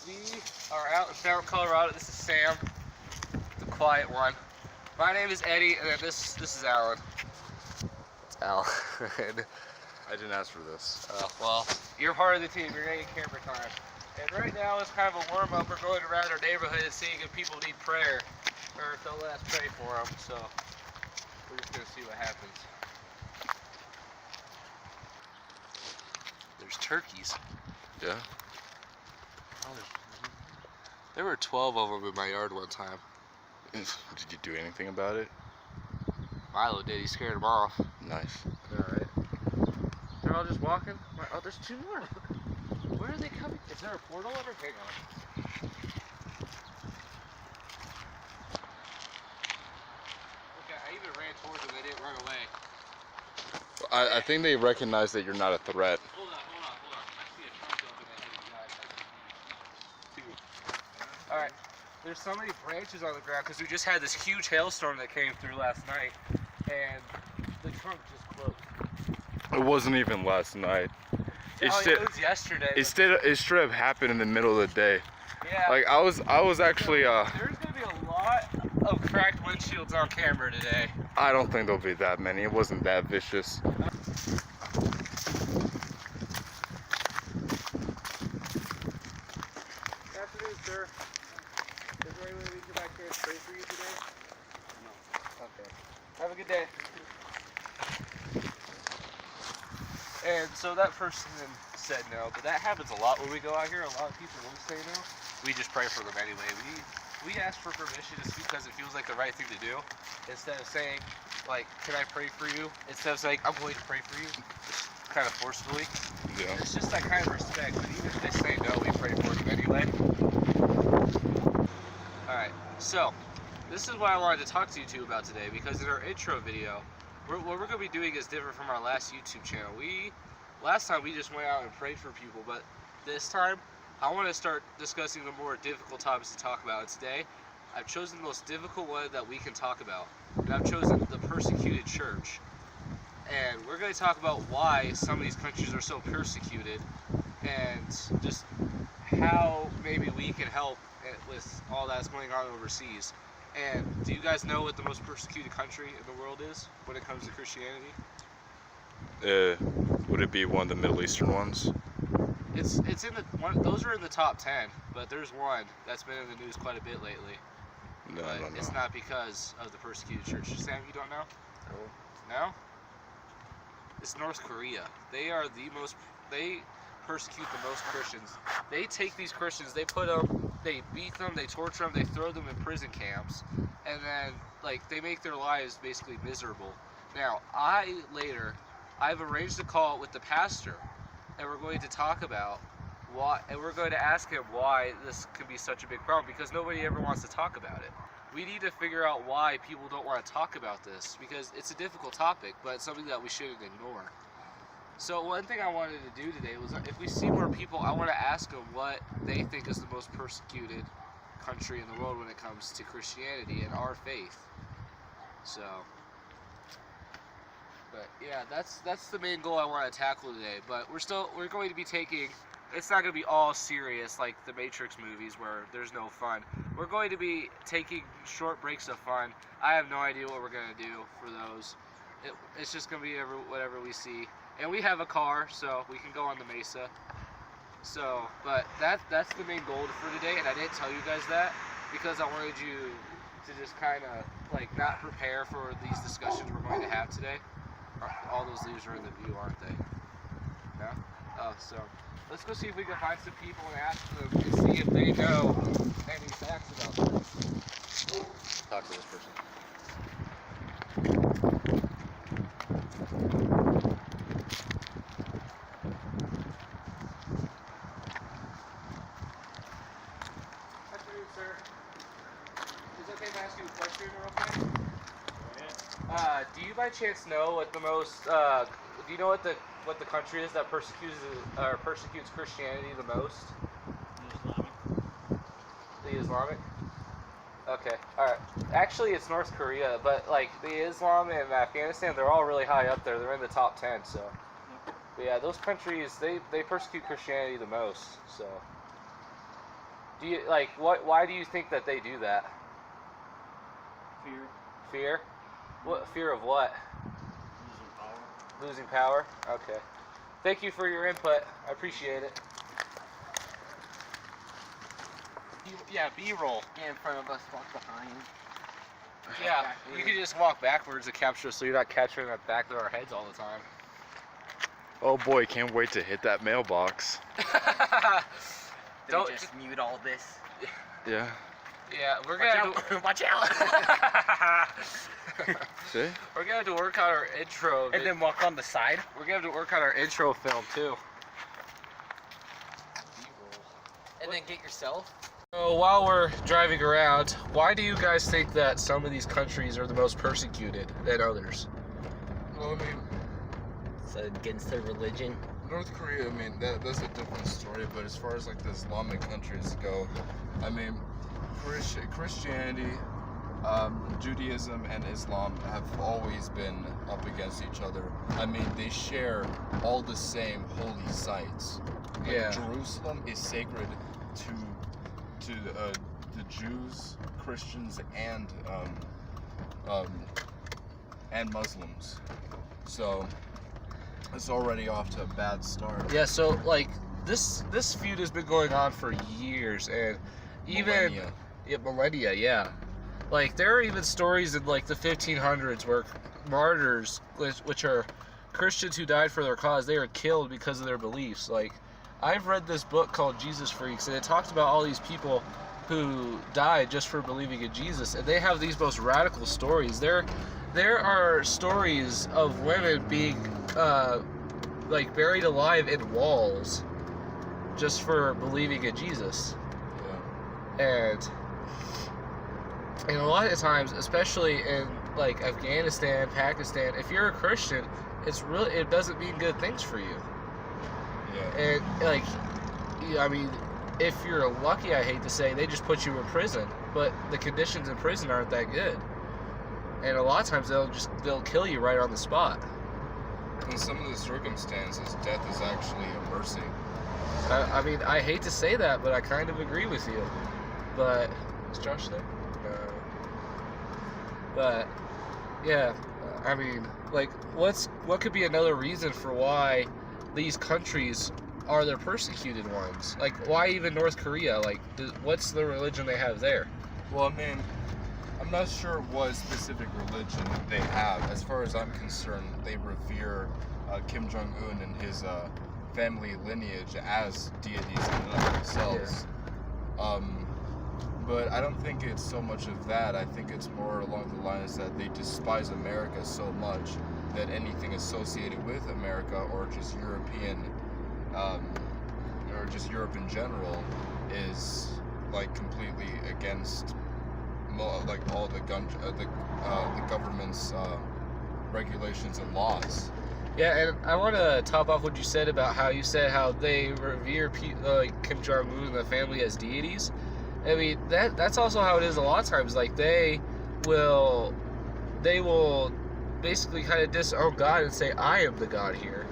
We are out in Fountain, Colorado. This is Sam, the quiet one. My name is Eddie, and then this is Alan. It's Al. I didn't ask for this. Well, you're part of the team. You're getting camera time. And right now it's kind of a warm-up. We're going around our neighborhood and seeing if people need prayer, or if they'll let us pray for them. So we're just going to see what happens. There's turkeys. Yeah? There were 12 of them in my yard one time. Did you do anything about it? Milo did. He scared them off. Nice. Alright. They're all just walking. Oh, there's two more. Where are they coming? Is there a portal over? Hang on. Okay, I even ran towards them. They didn't run away. Well, I think they recognize that you're not a threat. Hold on. I see a trunk open ahead of you guys. Two. Alright. There's so many branches on the ground because we just had this huge hailstorm that came through last night, and the trunk just closed. It wasn't even last night. It was yesterday. It straight up happened in the middle of the day. Yeah. Like I was actually There's gonna be a lot of cracked windshields on camera today. I don't think there'll be that many. It wasn't that vicious. Good afternoon, sir. Is there any way we can come back here and pray for you today? No. Okay. Have a good day. And so that person said no, but that happens a lot when we go out here. A lot of people will say no. We just pray for them anyway. We ask for permission just because it feels like the right thing to do. Instead of saying, like, can I pray for you? Instead of saying, I'm going to pray for you, just kind of forcefully. Yeah. It's just that kind of respect, but even if they say no, we pray for them anyway. Alright, so, this is what I wanted to talk to you two about today, because in our intro video, what we're going to be doing is different from our last YouTube channel. Last time we just went out and prayed for people, but this time I want to start discussing the more difficult topics to talk about. And today I've chosen the most difficult one that we can talk about, and I've chosen the persecuted church. And we're going to talk about why some of these countries are so persecuted, and just how maybe we can help with all that's going on overseas. And do you guys know what the most persecuted country in the world is when it comes to Christianity? Would it be one of the Middle Eastern ones? It's in the one. Those are in the top 10, but there's one that's been in the news quite a bit lately. No, I don't know. It's not because of the persecuted church. Sam, you don't know? No? It's North Korea. They are the most. They persecute the most Christians. They take these Christians, they beat them, they torture them, they throw them in prison camps, and then they make their lives basically miserable. Now, I've arranged a call with the pastor, and we're going to talk about why, and we're going to ask him why this could be such a big problem, because nobody ever wants to talk about it. We need to figure out why people don't want to talk about this, because it's a difficult topic, but it's something that we shouldn't ignore. So one thing I wanted to do today was, if we see more people, I want to ask them what they think is the most persecuted country in the world when it comes to Christianity and our faith. So, but yeah, that's the main goal I want to tackle today. But we're going to be taking, it's not going to be all serious like the Matrix movies where there's no fun. We're going to be taking short breaks of fun. I have no idea what we're going to do for those. It's just going to be whatever we see. And we have a car, so we can go on the Mesa. So, but that's the main goal for today, and I didn't tell you guys that because I wanted you to just kind of not prepare for these discussions we're going to have today. All those leaves are in the view, aren't they? No? Oh, so let's go see if we can find some people and ask them and see if they know any facts about this. Talk to this person. Do you by chance know what the most? Do you know what the country is that persecutes Christianity the most? The Islamic. Okay, all right. Actually, it's North Korea, but the Islam and Afghanistan, they're all really high up there. They're in the top 10. So, but yeah, those countries they persecute Christianity the most. So. Do you like what? Why do you think that they do that? Fear. Fear? What fear of what? Losing power. Losing power? Okay. Thank you for your input. I appreciate it. Yeah, B-roll. Get in front of us, walk behind. Yeah, Backwards. you can just walk backwards to capture so you're not capturing the back of our heads all the time. Oh boy, can't wait to hit that mailbox. Don't just mute all this. Yeah. Yeah, we're gonna have to, Watch out! See? we're gonna have to work on our intro. And then walk on the side. We're gonna have to work on our intro film too. And then get yourself. So while we're driving around, why do you guys think that some of these countries are the most persecuted than others? Well, I mean, It's against their religion. North Korea, I mean, that's a different story, but as far as like the Islamic countries go, I mean, Christianity, Judaism, and Islam have always been up against each other. I mean, they share all the same holy sites. Like, Yeah. Jerusalem is sacred to the Jews, Christians, and Muslims. So it's already off to a bad start. Yeah, so like this feud has been going on for years, and even millennia, yeah. Like there are even stories in like the 1500s where martyrs, which are Christians who died for their cause, they were killed because of their beliefs. Like I've read this book called Jesus Freaks, and it talks about all these people who died just for believing in Jesus, and they have these most radical stories. There are stories of women being like buried alive in walls just for believing in Jesus. Yeah. And a lot of times, especially in like Afghanistan, Pakistan, if you're a Christian, it doesn't mean good things for you. Yeah. And like, I mean, if you're lucky, I hate to say, they just put you in prison, but the conditions in prison aren't that good. And a lot of times they'll kill you right on the spot. In some of the circumstances, death is actually a mercy. I mean, I hate to say that, but I kind of agree with you. But is Josh there? No. But yeah, I mean, like, what could be another reason for why these countries are the persecuted ones? Like, why even North Korea? Like, what's the religion they have there? Well, I mean, I'm not sure what specific religion they have. As far as I'm concerned, they revere Kim Jong-un and his family lineage as deities in and of themselves. But I don't think it's so much of that. I think it's more along the lines that they despise America so much that anything associated with America or just European, or just Europe in general, is like completely against like all the government's regulations and laws. Yeah, and I want to top off what you said about how they revere like Kim Jong-un and the family as deities. I mean, that's also how it is a lot of times. Like they will basically kind of disown God and say, I am the God here,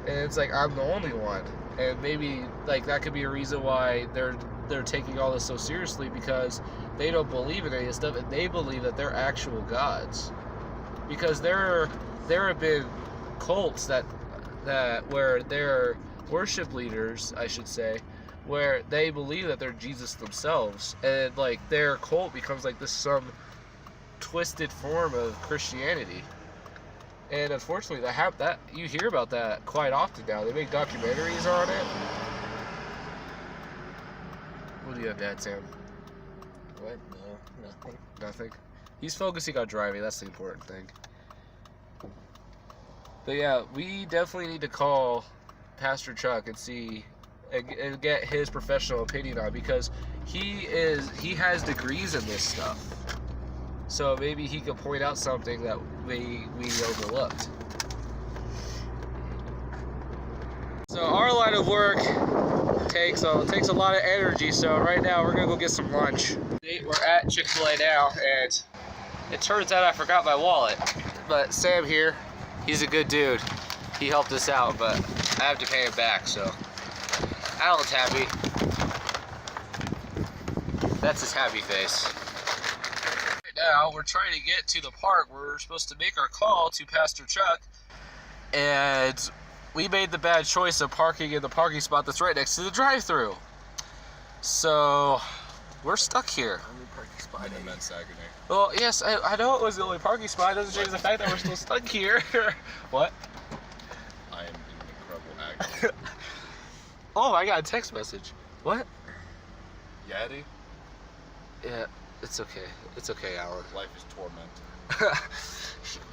and it's like I'm the only one. And maybe like that could be a reason why they're taking all this so seriously, because they don't believe in any of this stuff, and they believe that they're actual gods. Because there have been cults that where their worship leaders, I should say, where they believe that they're Jesus themselves, and like their cult becomes like this some twisted form of Christianity. And unfortunately, that you hear about that quite often now. They make documentaries on it. What do you have, Dad, Sam? What? No, nothing. Nothing. He's focusing on driving. That's the important thing. But yeah, we definitely need to call Pastor Chuck and see and get his professional opinion on, because he has degrees in this stuff. So maybe he could point out something that we overlooked. So our line of work takes a lot of energy. So right now we're gonna go get some lunch. We're at Chick-fil-A now, and it turns out I forgot my wallet. But Sam here, he's a good dude. He helped us out, but I have to pay him back. So Alan's happy. That's his happy face. Right now, we're trying to get to the park where we're supposed to make our call to Pastor Chuck, and we made the bad choice of parking in the parking spot that's right next to the drive-thru. So, we're stuck here. Only parking spot in that Saguenay. Well, yes, I know it was the only parking spot. It doesn't change the fact that we're still stuck here. What? I am in incredible agony. Oh, I got a text message. What? Yeti? Yeah, it's okay. It's okay, Alan. Life is torment.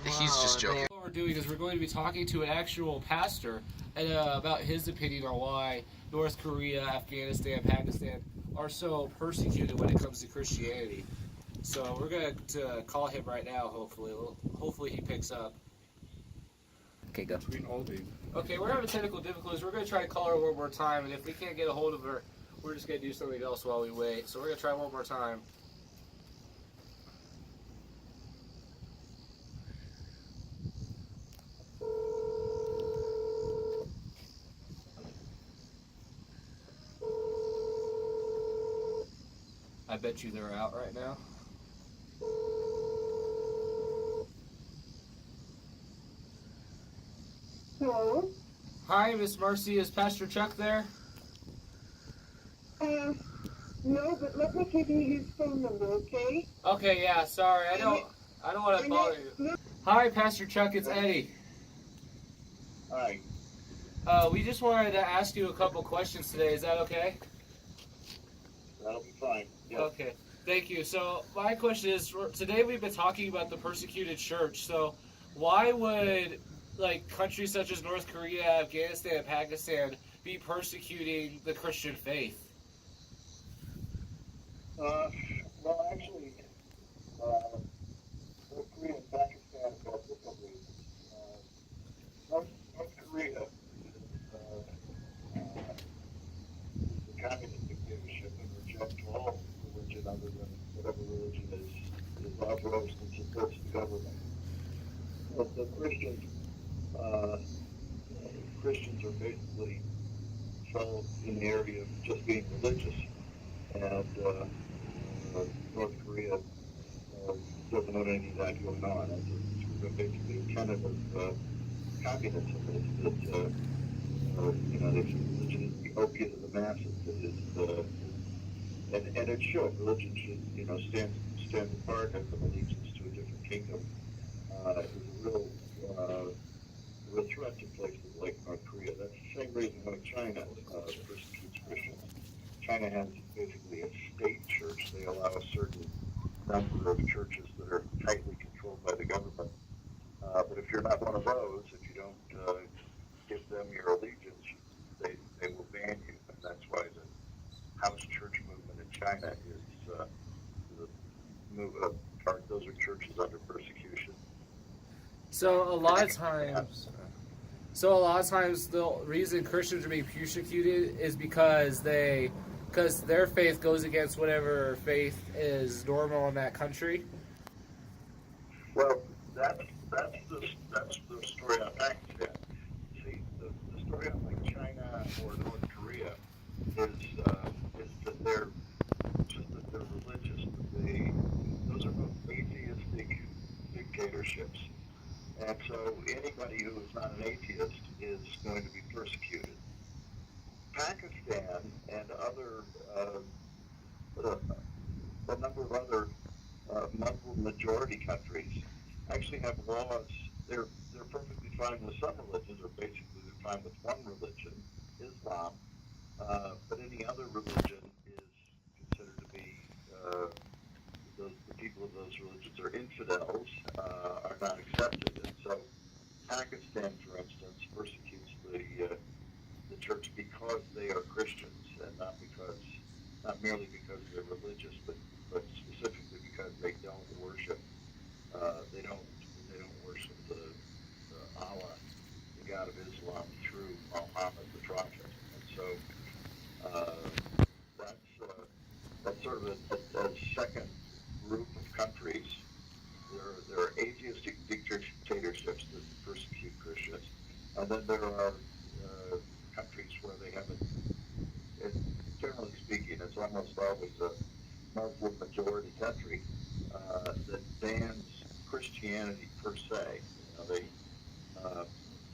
He's just joking. What we're doing is we're going to be talking to an actual pastor and about his opinion on why North Korea, Afghanistan, Pakistan are so persecuted when it comes to Christianity. So we're going to call him right now, hopefully. Hopefully he picks up. Okay, go. Between holding. Okay, we're having technical difficulties. We're going to try to call her one more time, and if we can't get a hold of her, we're just going to do something else while we wait. So we're going to try one more time. I bet you they're out right now. Hello? Hi, Miss Marcy. Is Pastor Chuck there? No, but let me give you his phone number, okay? Okay, yeah, sorry. I don't want to bother you. Hi, Pastor Chuck. It's Eddie. Hi. We just wanted to ask you a couple questions today. Is that okay? That'll be fine. Okay. Thank you. So my question is, today we've been talking about the persecuted church. So why would countries such as North Korea, Afghanistan, and Pakistan be persecuting the Christian faith? Well, actually, North Korea and Pakistan have got different reasons. North Korea is a communist dictatorship and rejects all religion other than whatever religion is authorized and supports the government. But the Christians are basically fell in the area of just being religious, and North Korea doesn't want any of that going on. It's basically a tenet of communism is that this religion is the opiate of the masses. It is, and it should. Religion should stand apart as an allegiance to a different kingdom. Is a real threat to places like North Korea. That's the same reason why China persecutes Christians. China has basically a state church. They allow a certain number of churches that are tightly controlled by the government. But if you're not one of those, if you don't give them your allegiance, they will ban you. And that's why the house church movement in China those are churches under persecution. So a lot of times the reason Christians are being persecuted is because their faith goes against whatever faith is normal in that country. Well, that's the story on Pakistan. See, the story on China or North Korea is that they're religious. Those are both atheistic dictatorships. And so anybody who is not an atheist is going to be persecuted. Pakistan and a number of other Muslim majority countries actually have laws. They're perfectly fine with some religions, or basically they're fine with one religion, Islam. But any other religion is considered to be the people of those religions are infidels, are not accepted. And so Pakistan, for instance, persecutes the church because they are Christians, and not merely because they're religious, but specifically because they don't worship worship the Allah, the God of Islam, through Muhammad the Prophet. And so that's sort of a second group of countries. There are atheistic dictatorships that persecute Christians, and then there are countries where they haven't. Generally speaking, it's almost always Muslim majority country that bans Christianity per se. They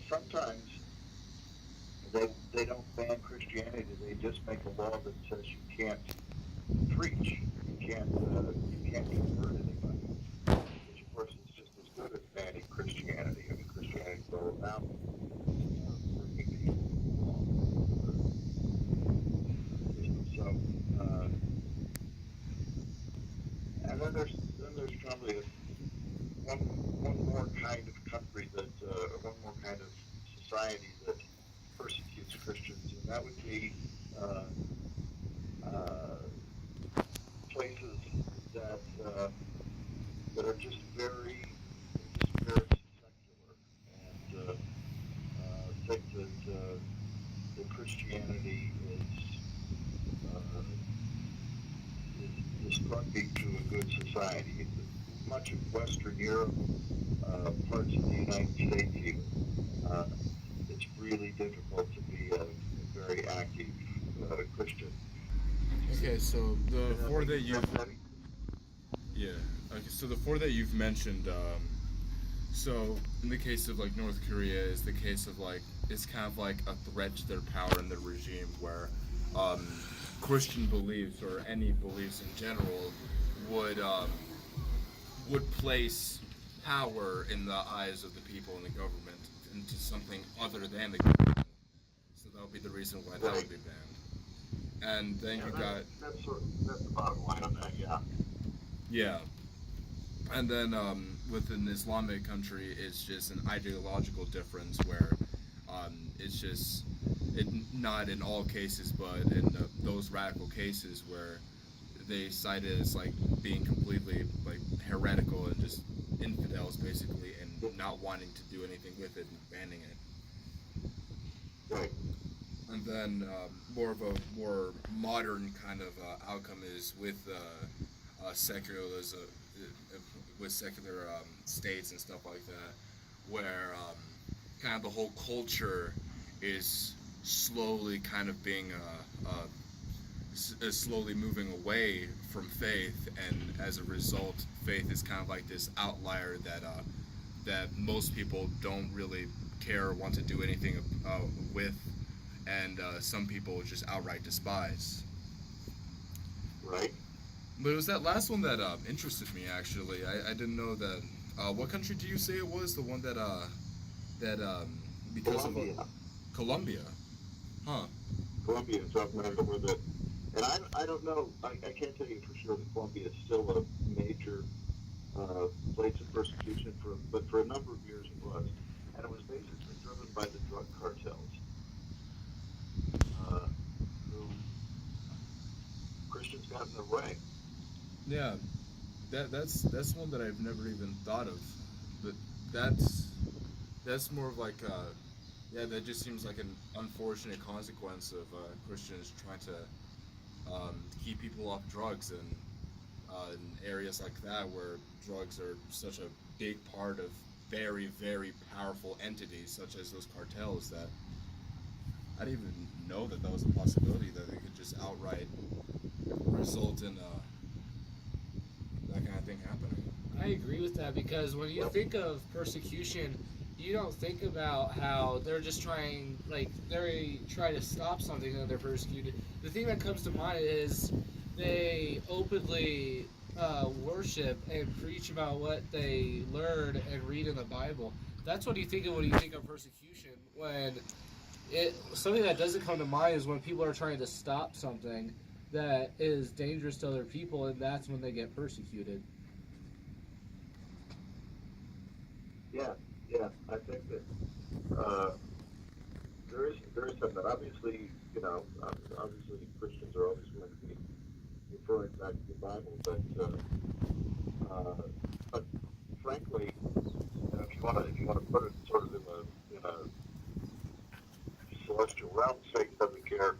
sometimes they don't ban Christianity. They just make a law that says you can't preach, you can't convert anybody, which of course is just as good as banning Christianity. I mean, Christianity is all about bringing people along the system. So, and then there's probably one more kind of country that, or one more kind of society that persecutes Christians, and that would be places that that are just very secular and think that Christianity is destructive to a good society. Much of Western Europe, parts of the United States even, it's really difficult to be a very active Christian. Okay, so the four that you've so the four that you've mentioned, so in the case of like North Korea, is the case of like it's kind of like a threat to their power and their regime, where Christian beliefs or any beliefs in general would place power in the eyes of the people and the government into something other than the government. So that would be the reason why that would be banned. And then you got that's the bottom line on that, yeah. yeah. And then with an Islamic country, it's just an ideological difference where it's just not in all cases, but in those radical cases where they cite it as like being completely like heretical and just infidels basically, and not wanting to do anything with it and banning it. Right. And then more modern kind of outcome is with secularism, with secular states and stuff like that, where kind of the whole culture is slowly kind of being is slowly moving away from faith, and as a result, faith is kind of like this outlier that most people don't really care or want to do anything with, and some people just outright despise. Right. But it was that last one that interested me, actually. I didn't know that. What country do you say it was? The one that because Colombia. of Colombia, huh? Colombia in South America, where the and I don't know. I can't tell you for sure that Colombia is still a major place of persecution but for a number of years it was, and it was basically driven by the drug cartels, who Christians got in their way. Yeah, that's one that I've never even thought of, but that's more of like yeah, that just seems like an unfortunate consequence of Christians trying to keep people off drugs, and in areas like that where drugs are such a big part of very, very powerful entities such as those cartels, that I didn't even know that was a possibility, that they could just outright result in that kind of thing happening. I agree with that, because when you think of persecution, you don't think about how they're just trying, like, they try to stop something and they're persecuted. The thing that comes to mind is they openly worship and preach about what they learn and read in the Bible. That's what you think of when you think of persecution. When something that doesn't come to mind is when people are trying to stop something that is dangerous to other people, and that's when they get persecuted. Yeah, I think that there is something. Obviously, obviously Christians are always going to be referring back to the Bible, but frankly, if you want to put it sort of in a celestial realm, Satan doesn't care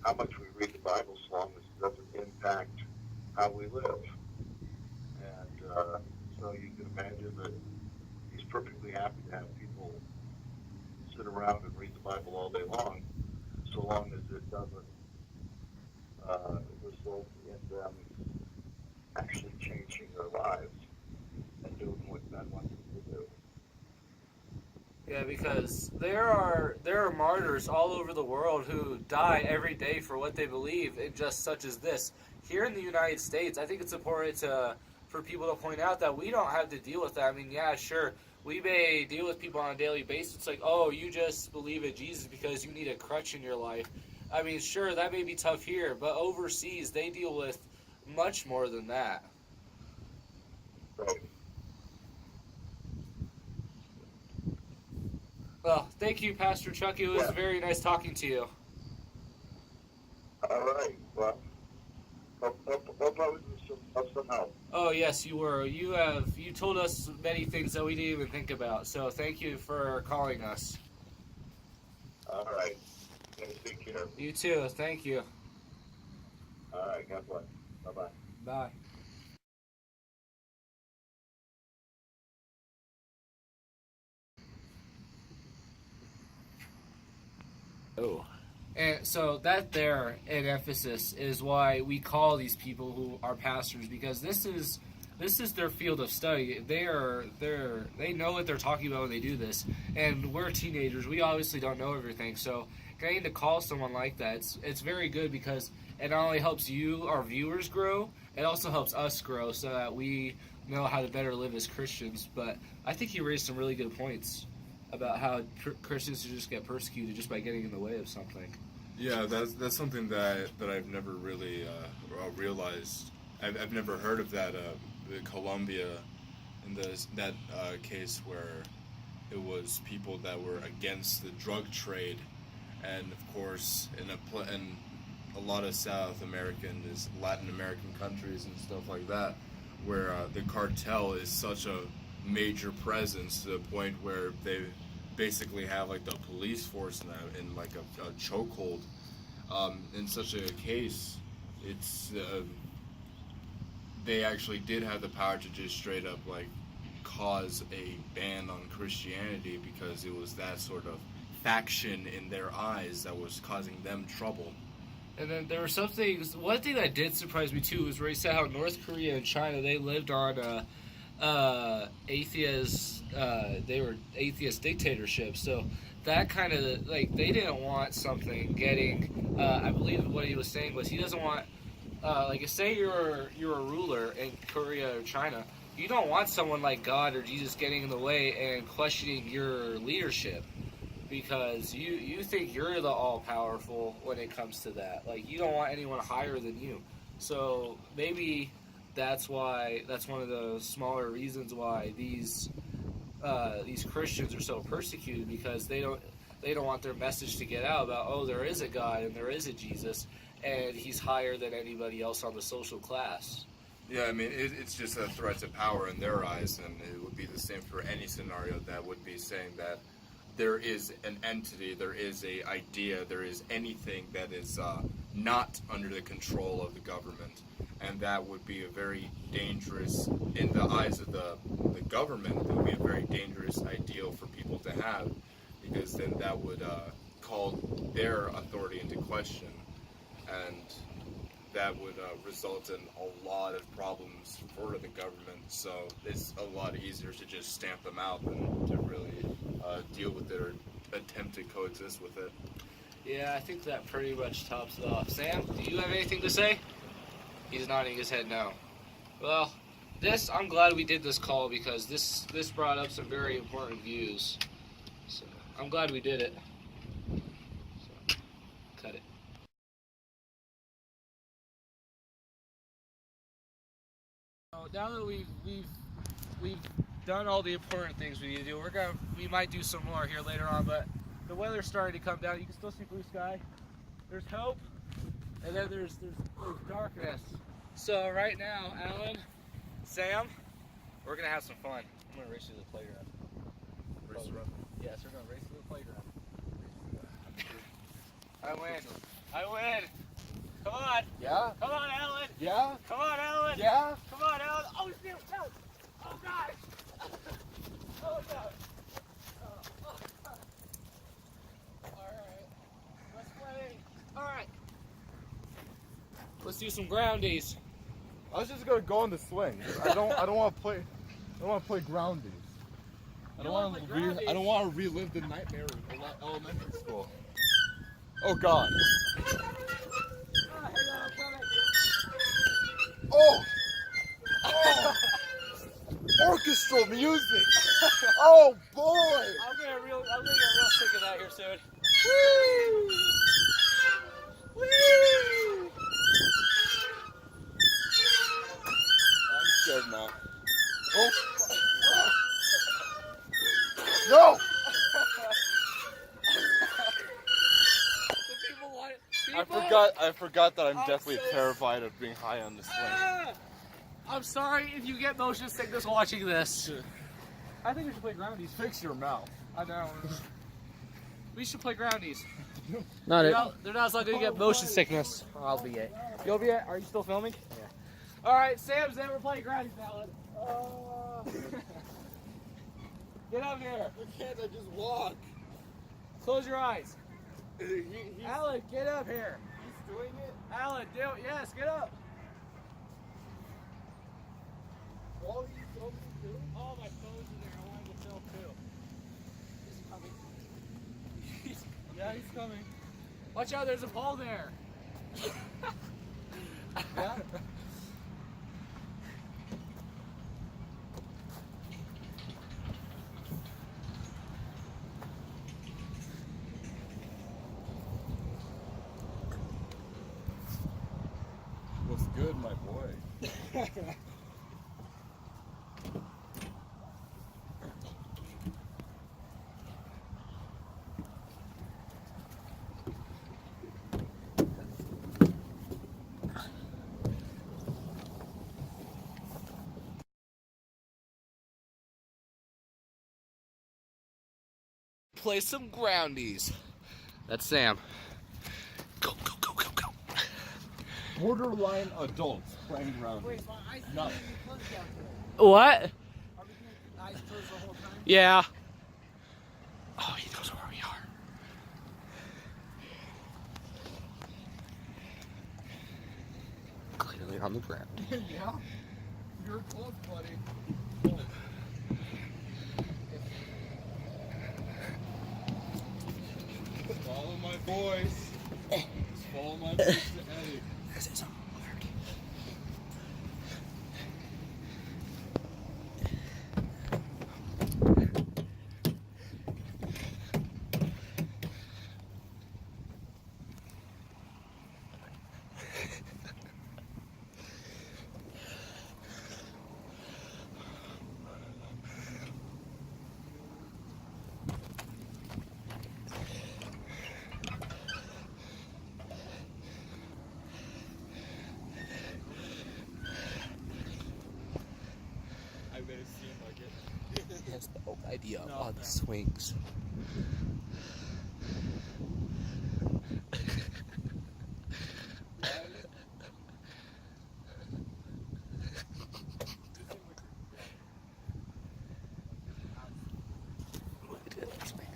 how much we read the Bible, as long as it doesn't impact how we live. And so you can imagine that he's perfectly happy to have people sit around and read the Bible all day long, so long as it doesn't result in them Yeah, because there are martyrs all over the world who die every day for what they believe, and just such as this. Here in the United States, I think it's important for people to point out that we don't have to deal with that. I mean, yeah, sure, we may deal with people on a daily basis. It's like, oh, you just believe in Jesus because you need a crutch in your life. I mean, sure, that may be tough here, but overseas, they deal with much more than that. Right. Well, thank you, Pastor Chuck. It was very nice talking to you. All right. Well, hope I was of some help. Oh yes, you were. You told us many things that we didn't even think about. So thank you for calling us. All right. Take care. You too. Thank you. All right. God bless. Bye-bye. Bye. Oh. And so that there in emphasis is why we call these people who are pastors, because this is their field of study. They know what they're talking about when they do this. And we're teenagers. We obviously don't know everything. So getting to call someone like that, it's very good, because it not only helps you, our viewers, grow, it also helps us grow so that we know how to better live as Christians. But I think he raised some really good points about how Christians just get persecuted just by getting in the way of something. Yeah, that's something that I've never really realized. I've never heard of that. Colombia, in that case where it was people that were against the drug trade, and of course in a lot of South American, Latin American countries and stuff like that, where the cartel is such a major presence to the point where they basically have like the police force in like a chokehold. In such a case, it's they actually did have the power to just straight up like cause a ban on Christianity, because it was that sort of faction in their eyes that was causing them trouble. And then there were some things. One thing that did surprise me too was where he said how North Korea and China, they lived on atheist. They were atheist dictatorships. So that kind of like they didn't want something getting. I believe what he was saying was he doesn't want. Like say you're a ruler in Korea or China, you don't want someone like God or Jesus getting in the way and questioning your leadership, because you think you're the all-powerful when it comes to that. Like, you don't want anyone higher than you. So maybe that's one of the smaller reasons why these Christians are so persecuted, because they don't want their message to get out about, oh, there is a God and there is a Jesus, and he's higher than anybody else on the social class. Yeah, I mean, it's just a threat to power in their eyes, and it would be the same for any scenario that would be saying that there is an entity, there is a idea, there is anything that is not under the control of the government, and that would be a very dangerous, in the eyes of the government, that would be a very dangerous ideal for people to have, because then that would call their authority into question, and that would result in a lot of problems for the government. So it's a lot easier to just stamp them out than to really deal with it or attempt to coexist with it. Yeah, I think that pretty much tops it off. Sam, do you have anything to say? He's nodding his head no. Well, I'm glad we did this call, because this brought up some very important views. So I'm glad we did it. So, cut it. Now that we've done all the important things we need to do, we might do some more here later on, but the weather's starting to come down. You can still see blue sky. There's hope, and then there's darkness. So right now, Alan, Sam, we're gonna have some fun. I'm gonna race to the playground. Race around. Yes, we're gonna race to the playground. I win. Come on. Yeah? Come on, Alan. Yeah? Come on, Alan. Yeah? Come on, Alan. Oh, shoot. No. Oh, God. Oh, no. All right. Let's play. All right. Let's do some groundies. I was just gonna go on the swing. I don't want to play. I don't want to play groundies. I don't want to relive the nightmare of elementary school. Oh God. Oh! Oh! Orchestral music! Oh boy! I'm gonna get real sick of that here soon. Woo! Woo! I'm scared now. Oh! No! I forgot that I'm definitely terrified of being high on this thing. I'm sorry if you get motion sickness watching this. I think we should play groundies. Fix your mouth. I know. We should play groundies. Not They're it. not so gonna get motion sickness. I'll be it. You'll be it? Are you still filming? Yeah. Alright, Sam's there. We're playing groundies now. Get up here. I can't, I just walk. Close your eyes. He's Alan, get up here. doing it? Alan, do it. Yes, get up. All he's told me to do? Oh, my phone's in there. I wanted to film too. He's coming. Yeah, he's coming. Watch out, there's a ball there. Yeah? What's good, my boy? Play some groundies. That's Sam. Go, go, go, go, go. Borderline adults playing around. No. What? Eyes closed the whole time. Yeah. Oh, he knows where we are. Clearly on the ground. Yeah. You're close, buddy. Follow my voice. Just follow my voice to Eddie. This is weird. I made it seem like it. He has no idea No, on no. the swings. Look at this man.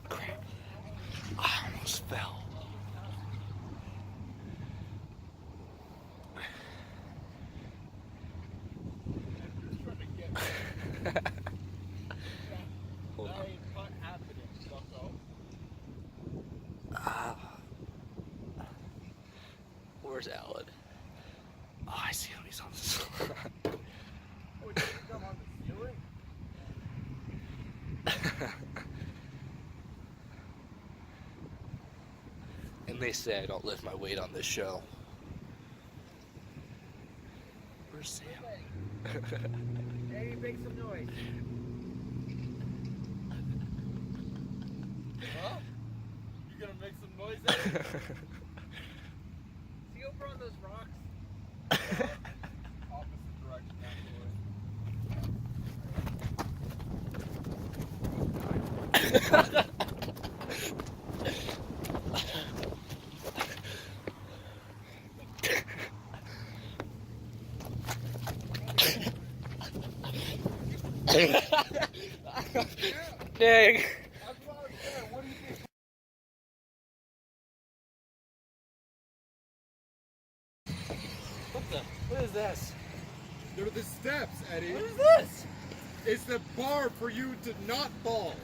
Crap. I almost fell. Hold on. Where's Alan? Oh, I see him. He's on the side. Oh, did you come on the ceiling? And they say I don't lift my weight on this show. Where's Sam? Hey, make some noise. Huh? You gonna make some noise, Eddie? See over on those rocks? Opposite direction, actually. Dang. What is this? They're the steps, Eddie. What is this? It's the bar for you to not fall.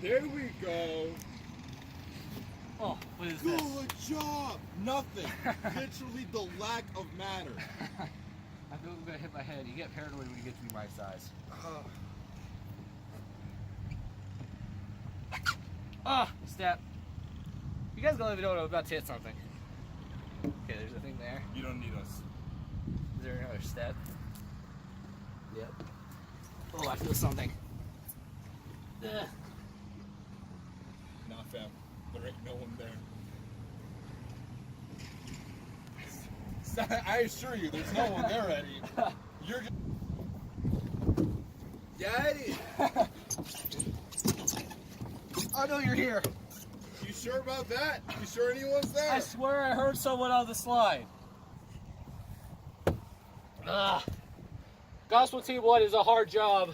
There we go. Oh, what is this? Good job. Nothing. Literally the lack of matter. I feel I'm gonna hit my head. You get paranoid when you get to be my size. Step. You guys don't even know I'm about to hit something. Okay, there's a thing there. You don't need us. Is there another step? Yep. Oh, I feel something. Ugh. Nah, fam. There ain't no one there. I assure you, there's no one there, Eddie. You're just... Yeah, Eddie. I know you're here. You sure about that? You sure anyone's there? I swear I heard someone on the slide. Ugh. Gospel Team 1 is a hard job.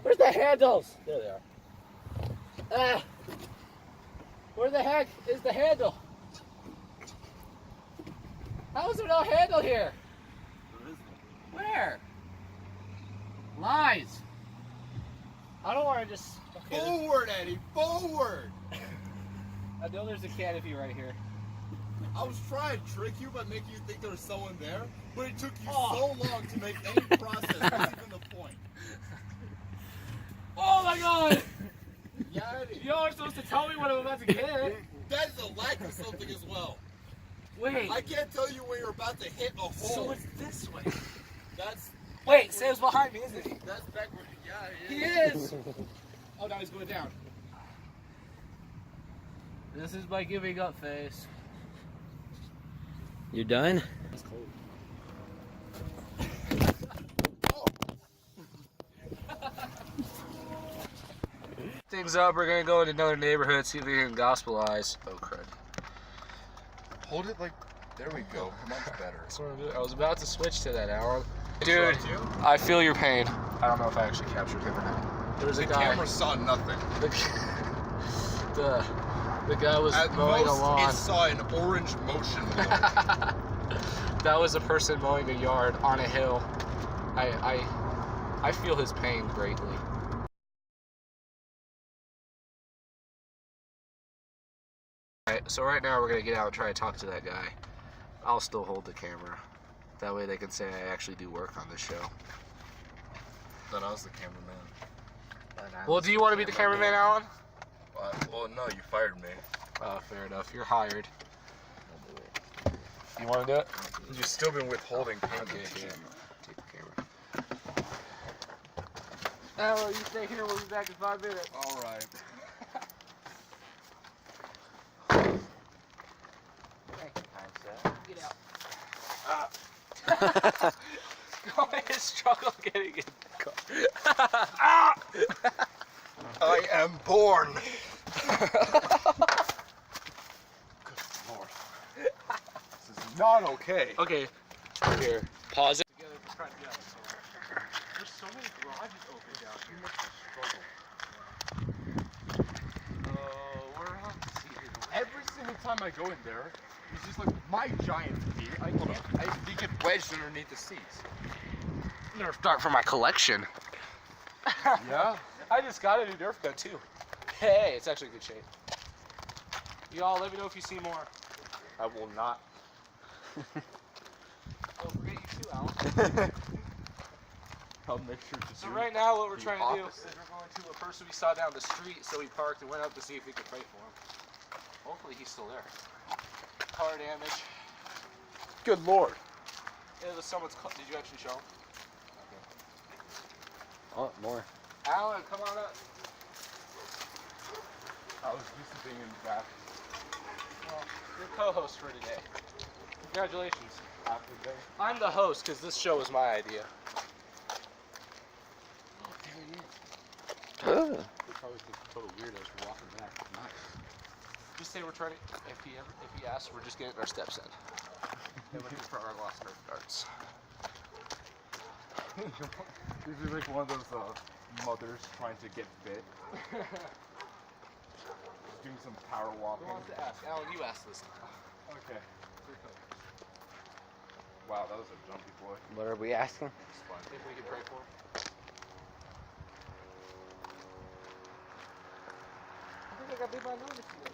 Where's the handles? There they are. Where the heck is the handle? How is there no handle here? Where? Lies. I don't want to just... Okay, Forward, Eddie, forward! I know there's a canopy right here. I was trying to trick you by making you think there was someone there, but it took you so long to make any process. That's even the point. Oh my god! Yeah, Eddie. You are supposed to tell me what I'm about to get. That is a lack of something as well. Wait. I can't tell you when you're about to hit a hole. So it's this way. That's Wait, Sam's behind me, isn't he? that's backward. Yeah, He is! Oh, now he's going down. This is my giving up face. You done? It's cold. Things up, we're gonna go into another neighborhood, see if we can gospelize. Oh, crud. Hold it like, there we go. Much better. That's what I'm doing. I was about to switch to that, Alan. Dude, I feel your pain. I don't know if I actually captured him or not. There was a The guy. camera saw nothing. The guy was At mowing most, a lawn. it saw an orange motion blur. That was a person mowing a yard on a hill. I feel his pain greatly. Alright, so right now we're gonna get out and try to talk to that guy. I'll still hold the camera. That way they can say I actually do work on this show. Thought I was the cameraman. Well, do you want to be the cameraman, Alan? Well, no, you fired me. Oh, fair enough. You're hired. You want to do it? You've still been withholding payment. Okay, here. Take the camera. Alan, you stay here. We'll be back in 5 minutes. All right. Get out. Going to struggle getting in the car. I am born. Good Lord. This is not okay. Okay. Here. Pause it. There's so many garages open down here. You must have struggled. We're on Every single time I go in there, it's just like my giant feet. I they get wedged underneath the seats. Nerf dart for my collection. Yeah? I just got a new Nerf gun too. Hey, it's actually good shape. Y'all, let me know if you see more. I will not. Don't forget you too, Alan. I'll make sure to So do right now, what we're the trying to do is opposite. we're going to a person we saw down the street, so we parked and went up to see if we could fight for him. Hopefully he's still there. Car damage. Good Lord. It was someone's car. Did you actually show him? Oh, more. Alan, come on up. I was used to being in the back. Well, you're co-host for today. Congratulations. After the day. I'm the host because this show was my idea. Oh, there he is. Huh. We probably think total weirdos for walking back. Nice. Just say we're trying to. If he asks, we're just getting our steps in. Then we're here for our lost Nerf darts. This is like one of those mothers trying to get fit. Just doing some power walking. Who wants to ask? Alan, you ask this. Okay. Wow, that was a jumpy boy. What are we asking? If we can pray for him. I think I got big by notice today.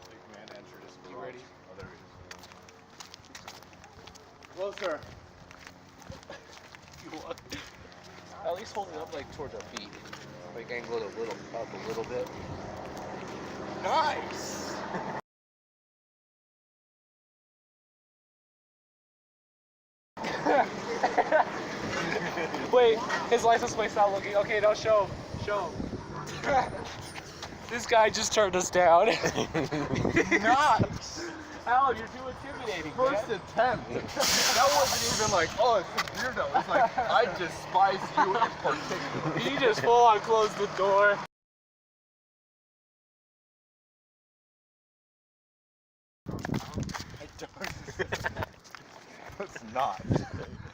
Big man entered his You garage. ready? Oh, there he is. Closer. You want? At least hold it up like towards our feet. Like angle it a little up a little bit. Nice. Wait, his license plate's not looking. Okay, don't show him. Show him. This guy just turned us down. Nice. Alan, you're too intimidating. First Man. attempt. That wasn't even like, oh, it's a weirdo. It's like, I despise you in particular. He just full on closed the door. It's not.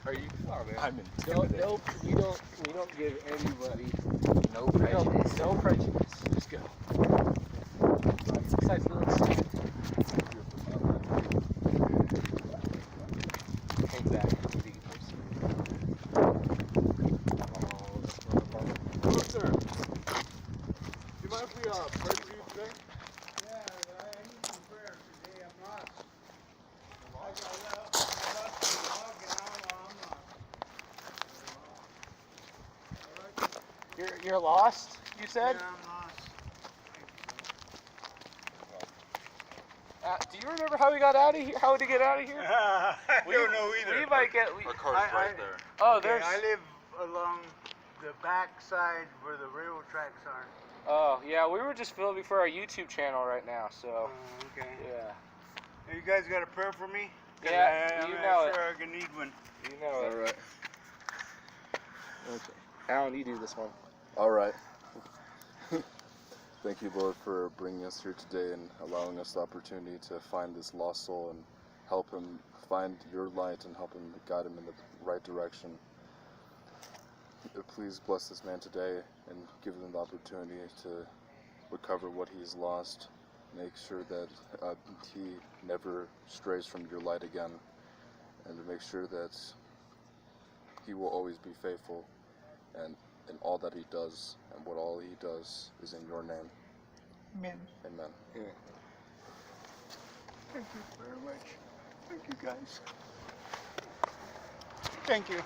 Are you? Oh man. I'm No, intimidated. no, we don't give anybody no No, prejudice. no prejudice. Just go. Besides, he looks sick. Exactly. Sir, do you mind if we pray for you today? Yeah, I need some prayer today. I'm lost. I lost the dog and now I'm lost. You're lost. You said. Yeah, I'm lost. Do you remember how we got out of here? How to get out of here? I don't know either. We might get. Our car's right there. Oh, Okay, there's. I live along the back side where the railroad tracks are. Oh, yeah. We were just filming for our YouTube channel right now, so. Oh, okay. Yeah. You guys got a prayer for me? 'Cause Yeah, I'm you not know it. sure I can need one. You know it. Alright. Okay. Alan, you do this one. Alright. Thank you, Lord, for bringing us here today and allowing us the opportunity to find this lost soul and help him find your light and help him guide him in the right direction. Please bless this man today and give him the opportunity to recover what he's lost. Make sure that he never strays from your light again, and to make sure that he will always be faithful and in all that he does, and what all he does is in your name. Amen. Amen. Thank you very much. Thank you, guys. Thank you.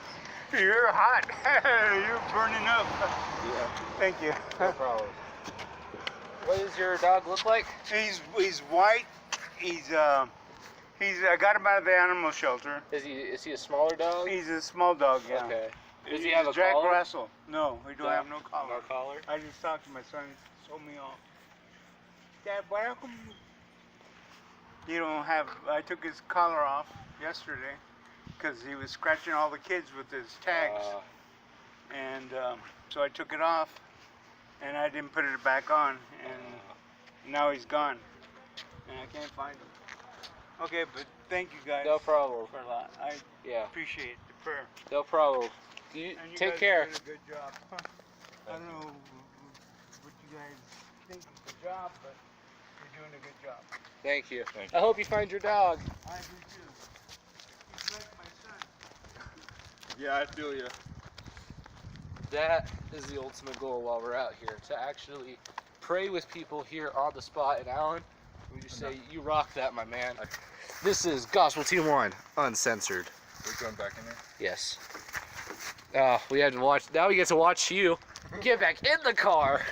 You're hot. You're burning up. Yeah. Thank you. No problem. What does your dog look like? He's white. I got him out of the animal shelter. Is he a smaller dog? He's a small dog, yeah. Okay. Does he He's have a Jack collar? Russell. No, we don't No. have no collar. No collar? I just talked to my son. He told me off. Dad, why come you don't have? I took his collar off yesterday because he was scratching all the kids with his tags, and so I took it off, and I didn't put it back on, and now he's gone, and I can't find him. Okay, but thank you guys No problem. for a lot. I Yeah. appreciate the prayer. No problem. You And you take guys care. are doing a good job. I don't know what you guys think of the job, but you're doing a good job. Thank you. Thank I hope you find your dog. I do too. He's like my son. Yeah, I feel you. That is the ultimate goal while we're out here, to actually pray with people here on the spot. And Alan, we just say, you rock that, my man. This is Gospel Team 1, uncensored. We're going back in there? Yes. We had to watch, now we get to watch you get back in the car.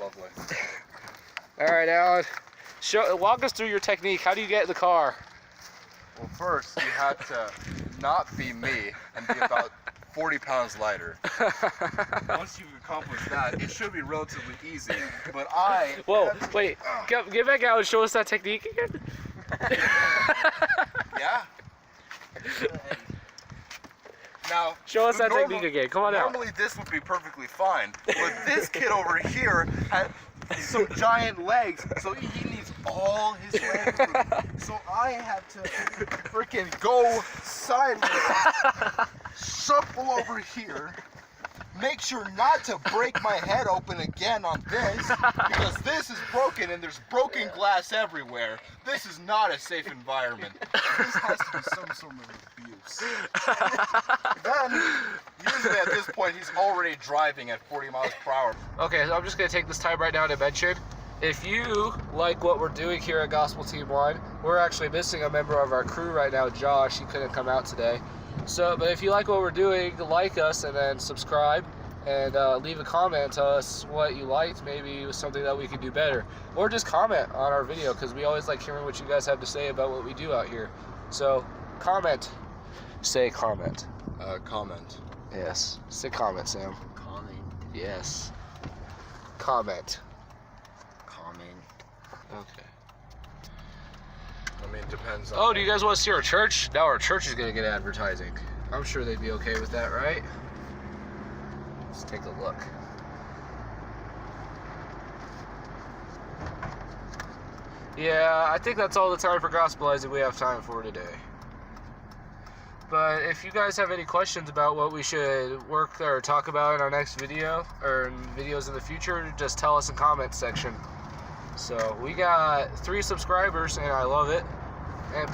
Lovely. All right, Alan, walk us through your technique. How do you get in the car? Well, first, you had to not be me and be about 40 pounds lighter. Once you've accomplished that, it should be relatively easy. But I... Whoa, wait, get back out and show us that technique again. Yeah? Now, Show us that normal- technique again. Come on out. Normally this would be perfectly fine, but this kid over here had some giant legs, so he needs all his leg room. So I had to freaking go sideways, shuffle over here, make sure not to break my head open again on this, because this is broken and there's broken glass everywhere. This is not a safe environment. This has to be some sort of abuse. Then, usually at this point, he's already driving at 40 miles per hour. Okay, so I'm just going to take this time right now to mention, if you like what we're doing here at Gospel Team 1, we're actually missing a member of our crew right now, Josh. He couldn't come out today. So, but if you like what we're doing, like us and then subscribe and leave a comment. Tell us what you liked, maybe something that we could do better. Or just comment on our video, because we always like hearing what you guys have to say about what we do out here. So, comment. Say comment. Comment. Yes. Say comment, Sam. Comment. Yes. Comment. Okay. I mean, depends on... Oh, do you guys want to see our church? Now our church is going to get advertising. I'm sure they'd be okay with that, right? Let's take a look. Yeah, I think that's all the time for Gospelizing we have time for today. But if you guys have any questions about what we should work or talk about in our next video, or in videos in the future, just tell us in the comments section. So we got 3 subscribers and I love it.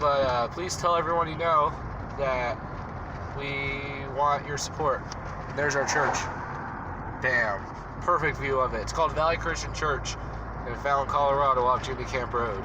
But please tell everyone you know that we want your support. There's our church. Bam. Perfect view of it. It's called Valley Christian Church in Fallon, Colorado off Jimmy Camp Road.